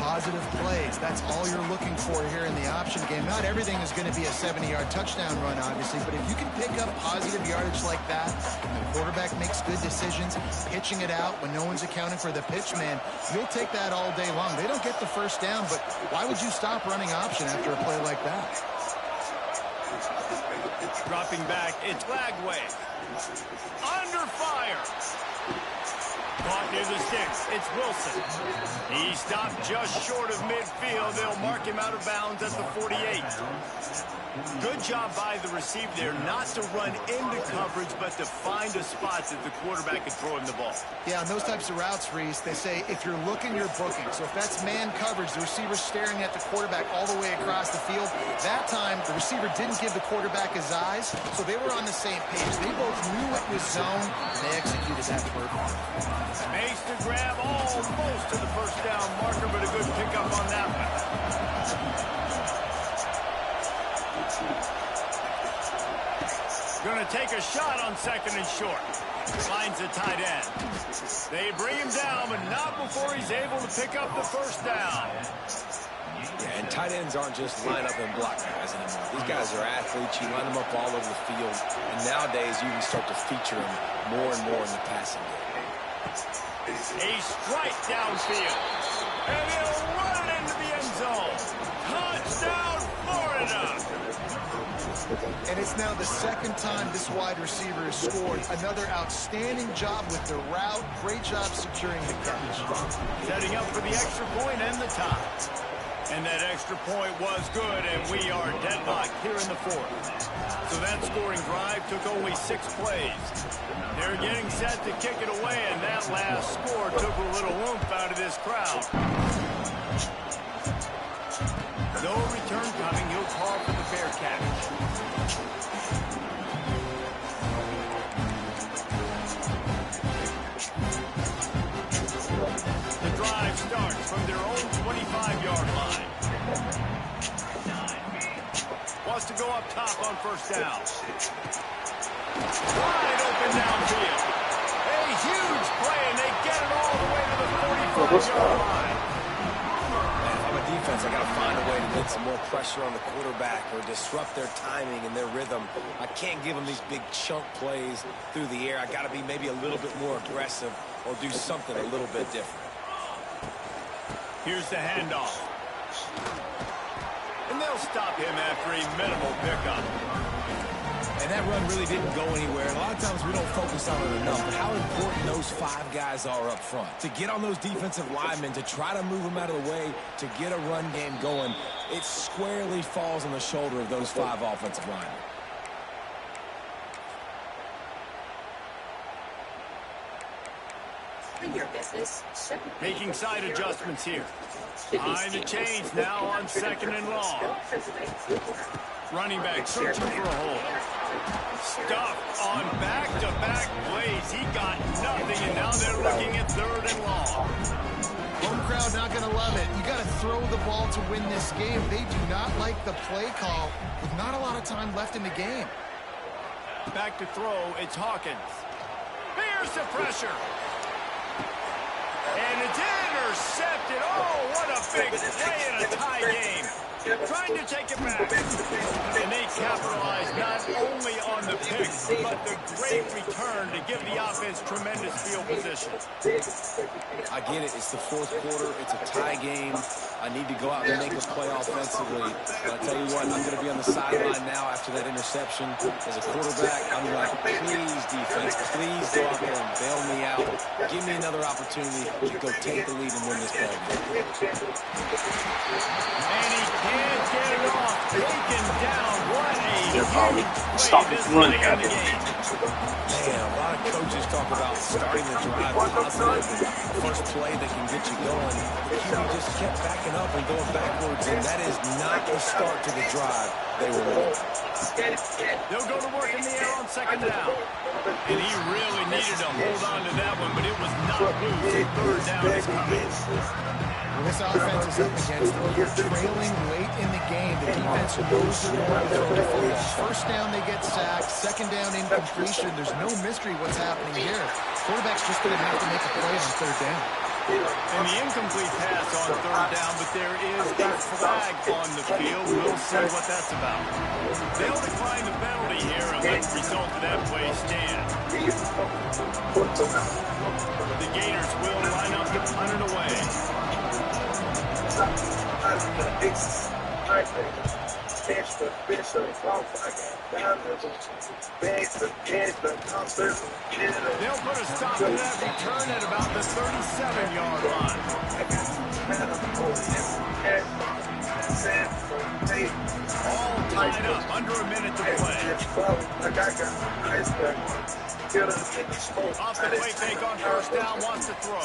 positive plays. That's all you're looking for here in the option game. Not everything is going to be a 70-yard touchdown run, obviously, but if you can pick up positive yardage like that, and the quarterback makes good decisions, pitching it out when no one's accounting for the pitch man, you'll take that all day long. They don't get the first down, but why would you stop running option after a play like that? Dropping back, it's Lagway. Under fire. Caught near the sticks. It's Wilson. He stopped just short of midfield. They'll mark him out of bounds at the 48. Good job by the receiver there not to run into coverage, but to find a spot that the quarterback can throw him the ball. Yeah, on those types of routes, Reese, they say if you're looking, you're booking. So if that's man coverage, the receiver's staring at the quarterback all the way across the field. That time, the receiver didn't give the quarterback his eyes, so they were on the same page. They both knew it was zone, and they executed that perfectly. Makes the grab almost to the first down marker, but a good pickup on that one. Going to take a shot on second and short. Finds a tight end. They bring him down, but not before he's able to pick up the first down. Yeah, and tight ends aren't just line up and block guys anymore. These guys are athletes. You line them up all over the field. And nowadays, you can start to feature them more and more in the passing game. A strike downfield. And he'll run it into the end zone. Touchdown, Florida. And it's now the second time this wide receiver has scored. Another outstanding job with the route. Great job securing the catch. Setting up for the extra point and the tie. And that extra point was good, and we are deadlocked here in the fourth. So that scoring drive took only 6 plays. They're getting set to kick it away, and that last score took a little oomph out of this crowd. No return coming. He'll call for the fair catch. The drive starts from their own 25-yard line. Wants to go up top on first down. Wide open downfield. A huge play, and they get it all the way to the 45-yard line. Man, if I'm a defense, I got to find a way to get some more pressure on the quarterback or disrupt their timing and their rhythm. I can't give them these big chunk plays through the air. I got to be maybe a little bit more aggressive or do something a little bit different. Here's the handoff. And they'll stop him after a minimal pickup. And that run really didn't go anywhere. And a lot of times we don't focus on it enough. But how important those 5 guys are up front. To get on those defensive linemen, to try to move them out of the way, to get a run game going, it squarely falls on the shoulder of those 5 offensive linemen. Your business. Making side adjustments here. Behind the chains now on second and long. Running back searching for a hole. Stuffed on back-to-back plays. He got nothing, and now they're looking at third and long. Home crowd not going to love it. You got to throw the ball to win this game. They do not like the play call with not a lot of time left in the game. Back to throw, it's Hawkins. Here's the pressure. And it's intercepted. Oh, what a big play in a tie game. Trying to take it back. And they capitalize not only on the pick, but the great return to give the offense tremendous field position. I get it. It's the fourth quarter. It's a tie game. I need to go out and make a play offensively. But I tell you what, I'm going to be on the sideline now after that interception. As a quarterback, I'm like, please, defense, please go out there and bail me out. Give me another opportunity to go take the lead and win this ball game. And he can't get it off. Taken down. What a huge stop play this this run, late in the game. Man, a lot of coaches talk about starting the drive positive and first play that can get you going. The QB just kept backing up and going backwards, and that is not the start to the drive they were on. They'll go to work in the air on second down. And he really needed to hold on to that one, but it was not loose. Third down is coming. Well, this offense is up against it. Trailing late in the game. The defense knows they're going to throw the football. First down, they get sacked. Second down, incompletion. There's no mystery what's happening here. Quarterback's just going to have to make a play on third down. And the incomplete pass on third down, but there is a flag on the field. We'll see what that's about. They'll decline the penalty here and let the result of that play stand. The Gators will line up to punt it away. They'll put a stop to that return at about the 37-yard line. All tied up, under a minute to play. Off the play fake on first down, wants to throw.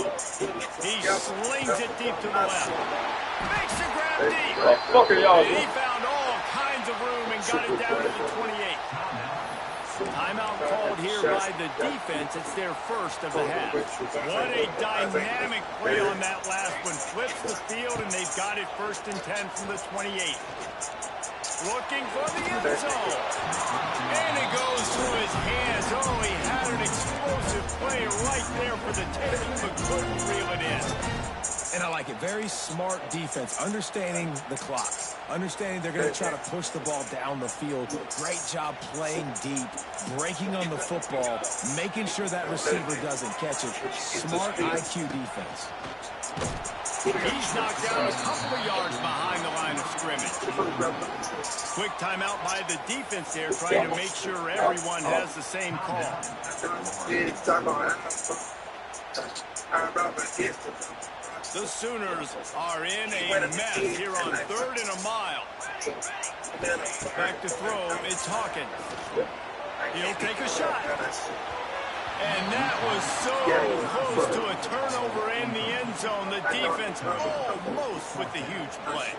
He slings it deep to the left. Makes a grab deep. And he found all kinds of room and got it down to the 28. Timeout called here by the defense. It's their first of the half. What a dynamic play on that last one. Flips the field, and they've got it 1st and 10 from the 28. Looking for the end zone. And it goes through his hands. Oh, he had an explosive play right there for the taking, but couldn't reel it in. And I like it. Very smart defense, understanding the clock, understanding they're going to try to push the ball down the field. Great job playing deep, breaking on the football, making sure that receiver doesn't catch it. Smart IQ defense. He's knocked down a couple of yards behind the line of scrimmage. Quick timeout by the defense there, trying to make sure everyone has the same call. The Sooners are in a mess here on 3rd and a mile. Back to throw, it's Hawkins. He'll take a shot. And that was so close to a turnover in the end zone. The defense almost with the huge play.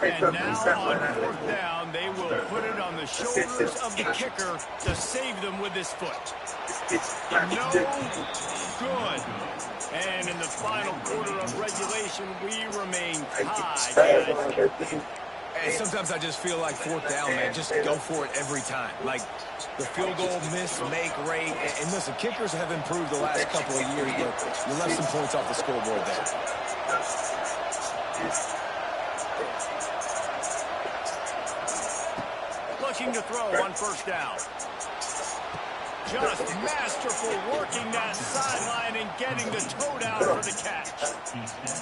And now on 4th down, they will put it on the shoulders of the kicker to save them with his foot. No good. And in the final quarter of regulation, we remain tied. And sometimes I just feel like 4th down, man, just go for it every time. Like the field goal miss, make rate. And listen, kickers have improved the last couple of years, but you left some points off the scoreboard there. Looking to throw on 1st down. Just masterful working that sideline and getting the toe down for the catch.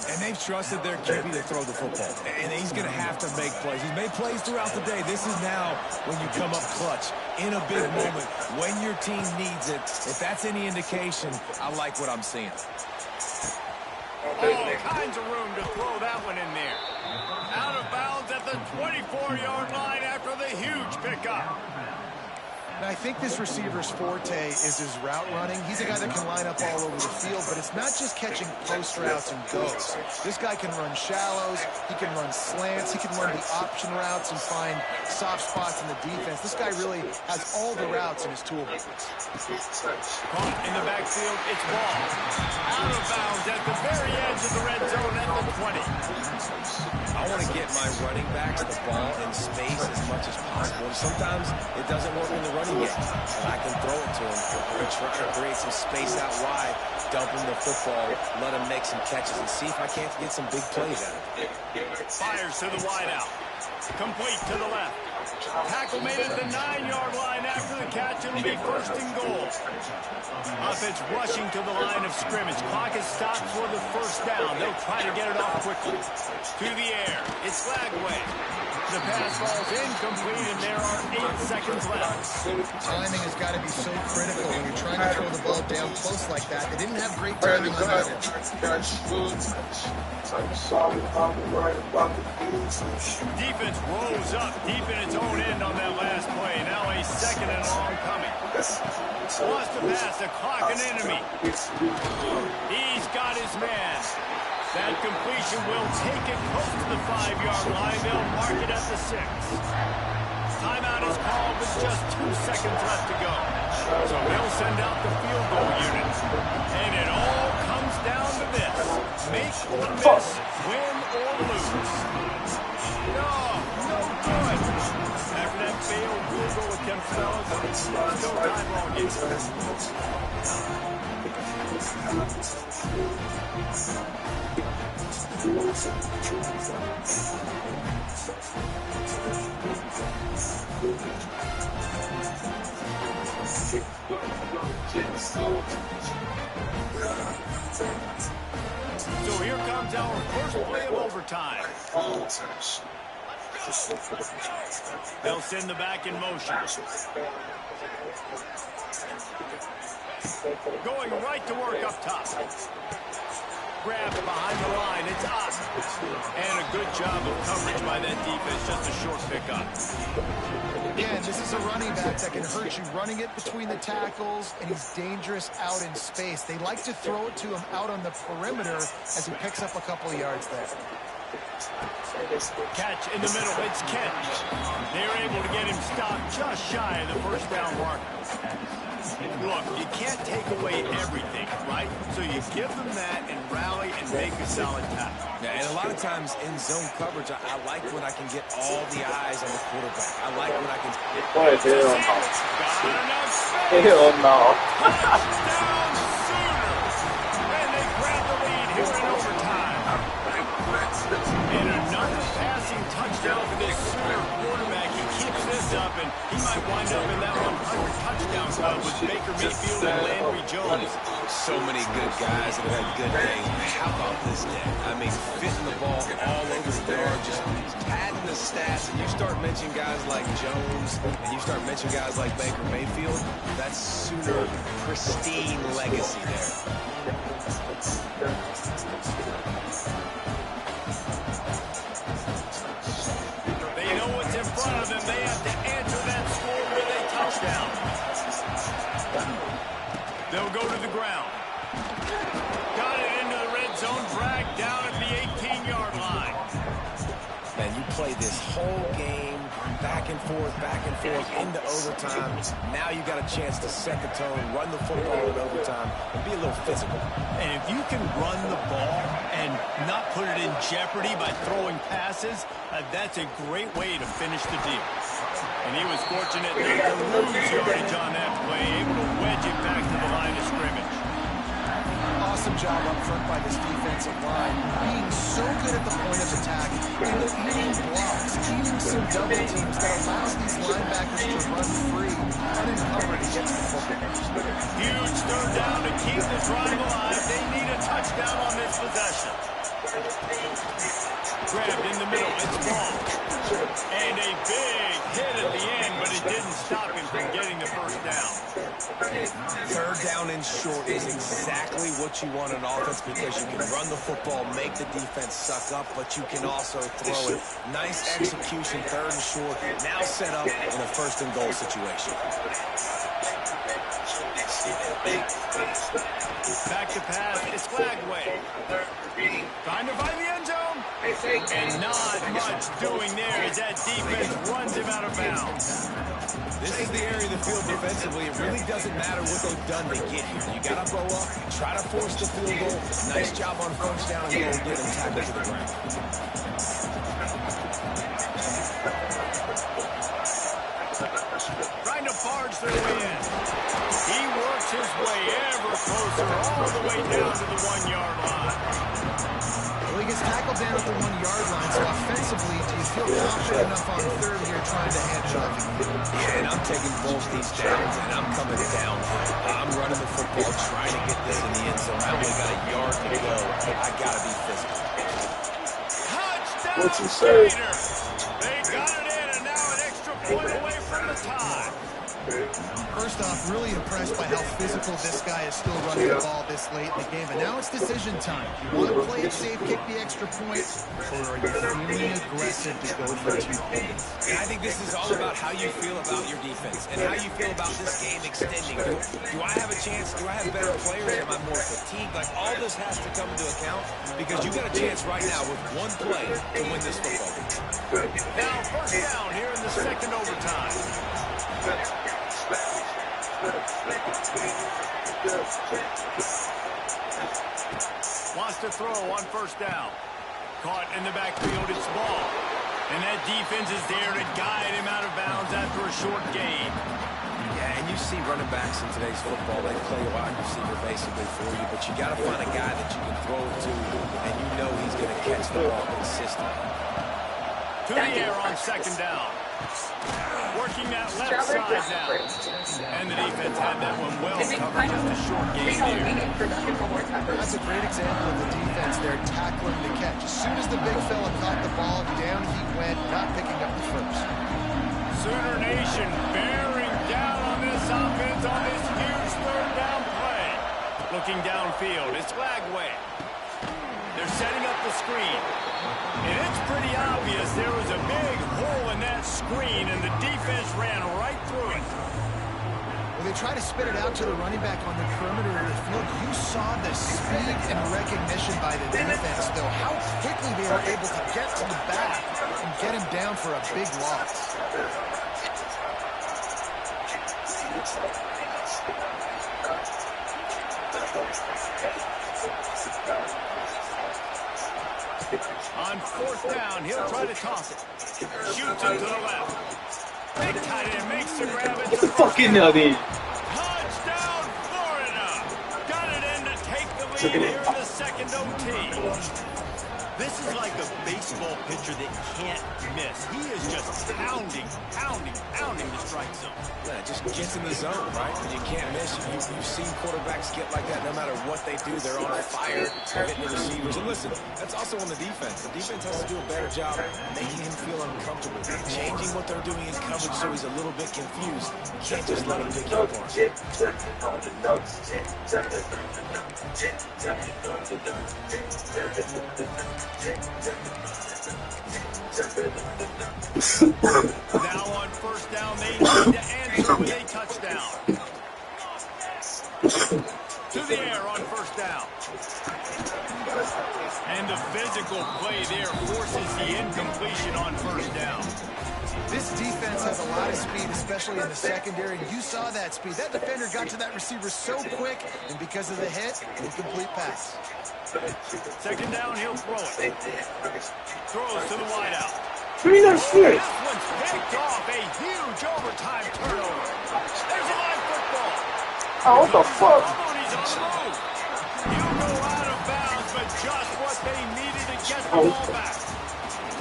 And they've trusted their QB to throw the football. And he's going to have to make plays. He's made plays throughout the day. This is now when you come up clutch in a big moment when your team needs it. If that's any indication, I like what I'm seeing. All kinds of room to throw that one in there. Out of bounds at the 24-yard line after the huge pickup. And I think this receiver's forte is his route running. He's a guy that can line up all over the field, but it's not just catching post routes and goes. This guy can run shallows, he can run slants, he can run the option routes and find soft spots in the defense. This guy really has all the routes in his toolbox. Caught in the backfield, it's ball. Out of bounds at the very edge of the red zone at the 20. I want to get my running backs the ball in space as much as possible. And sometimes it doesn't work in the running game, but I can throw it to him. I can try to create some space out wide, dump him the football, let him make some catches, and see if I can't get some big plays out of it. Fires to the wideout. Complete to the left. Tackle made at the 9-yard line after the catch. It'll be 1st and goal. Offense rushing to the line of scrimmage. Clock is stopped for the 1st down. They'll try to get it off quickly. To the air. It's Flagway. The pass falls incomplete, and there are 8 seconds left. Timing has got to be so critical when you're trying to throw the ball down close like that. They didn't have great timing on that one. Defense rose up deep in its own end on that last play. Now a 2nd and long coming. Wants to pass, the clock an enemy. He's got his man. That completion will take it close to the 5-yard line. They'll mark it at the 6. Timeout is called with just 2 seconds left to go. So they'll send out the field goal unit. And it all comes down to this. Make or miss, win or lose. No good. After that failed field goal attempt, attempts, fellas. Still time ball game. So here comes our first play of overtime. They'll send the back in motion. Going right to work up top. Grabbed behind the line. It's up. And a good job of coverage by that defense. Just a short pickup. Again, this is a running back that can hurt you running it between the tackles, and he's dangerous out in space. They like to throw it to him out on the perimeter as he picks up a couple of yards there. Catch in the middle. It's Kent. They're able to get him stopped just shy of the first down marker. Look, you can't take away everything, right? So you give them that and rally and make a solid tackle. Yeah, and a lot of times in zone coverage, I like when I can get all the eyes on the quarterback. I like when I can... What? Hell no. Touchdown Sooner! And they grab the lead here in overtime. And another passing touchdown for this Sooner quarterback. He keeps this up, and he might wind up in that 100 touchdown club with Baker Mayfield and Landry Jones. So many good guys that have had good days. How about this day? I mean, fitting the ball all over the yard, just padding the stats, and you start mentioning guys like Jones, and you start mentioning guys like Baker Mayfield, that's Sooner pristine legacy there. They know what's in front of them. They have to answer that score with a touchdown. They'll go to the ground. Got it into the red zone. Drag down at the 18-yard line. And you play this whole game back and forth into overtime. Now you got a chance to set the tone, run the football in overtime, and be a little physical. And if you can run the ball and not put it in jeopardy by throwing passes, that's a great way to finish the deal. And he was fortunate not to lose yardage on that play, able to wedge it back to the line of scrimmage. Awesome job up front by this defensive line, being so good at the point of attack, and eating blocks, eating some double teams that allows these linebackers to run free, unencumbered against the football. Huge third down to keep the drive alive. They need a touchdown on this possession. Grabbed in the middle, it's long. And a big hit at the end, but it didn't stop him from getting the first down. Third down and short is exactly what you want on offense because you can run the football, make the defense suck up, but you can also throw it. Nice execution, third and short, now set up in a first and goal situation. Back to pass, it's Flagway. Trying to find the end zone. And not much doing there as that defense runs him out of bounds. This is the area of the field defensively. It really doesn't matter what they've done to get here. You got to blow up, try to force the field goal. Nice job on first down and go and get him tackled to the ground. Trying to barge their way in. He works his way ever closer all the way down to the 1-yard line. Well, he gets tackled down at the 1-yard line, so offensively, do you feel confident enough on third here trying to hand it off? Yeah, and I'm taking both these downs, and I'm coming down. I'm running the football, trying to get this in the end zone. I only got a yard to go. I got to be physical. Touchdown, What you say? They got it in, and now an extra point away from the tie. First off, really impressed by how physical this guy is still running the ball this late in the game. And now it's decision time. You want to play it safe, kick the extra point, or are you feeling aggressive to go for 2 points? And I think this is all about how you feel about your defense and how you feel about this game extending. Do I have a chance? Do I have better players? Am I more fatigued? Like, all this has to come into account because you got a chance right now with one play to win this football game. Now first down here in the second overtime. Wants to throw on first down. Caught in the backfield, it's ball. And that defense is there to guide him out of bounds after a short gain. Yeah, and you see running backs in today's football, they play a wide receiver basically for you, but you got to find a guy that you can throw it to, and you know he's going to catch the ball consistently. To the air on second down. Working that left side now. And the defense had that one well covered, just a short gain there. That's a great example of the defense there tackling the catch. As soon as the big fella caught the ball, down he went, not picking up the first. Sooner Nation bearing down on this offense on this huge third down play. Looking downfield, it's Lagway. They're setting up the screen. And it's pretty obvious there was a big hole in that screen, and the defense ran right through it. Well, they try to spit it out to the running back on the perimeter of the field. You saw the speed and recognition by the defense, though. How quickly they were able to get to the back and get him down for a big loss. On fourth down, he'll try to toss it. Shoots it to the left. Big tight end makes the grab. Get the fuck in there, dude. Touchdown, Florida. Got it in to take the lead here in the second OT. This is like a baseball pitcher that can't miss. He is just pounding the strike zone. Yeah, just gets in the zone, right? You can't miss. You've seen quarterbacks get like that no matter what they do. They're on fire. They're hitting the receivers. And listen, that's also on the defense. The defense has to do a better job making him feel uncomfortable, changing what they're doing in coverage so he's a little bit confused. You can't just let him pick you apart. Now on first down, they need to answer with a touchdown. To the air on first down. And the physical play there forces the incompletion on first down. This defense has a lot of speed, especially in the secondary. You saw that speed. That defender got to that receiver so quick, and because of the hit, incomplete pass. Second down, he'll throw it. Throws to the wideout. That one's picked off. A huge overtime turnover. There's a live football. Oh, what the fuck? He's on the move. He'll go out of bounds, but just what they needed to get the ball back.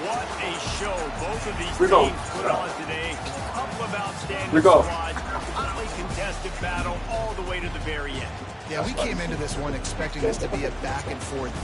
What a show both of these teams put on today. A couple of outstanding squads. Hotly contested battle all the way to the very end. Yeah, we came into this one expecting this to be a back and forth battle.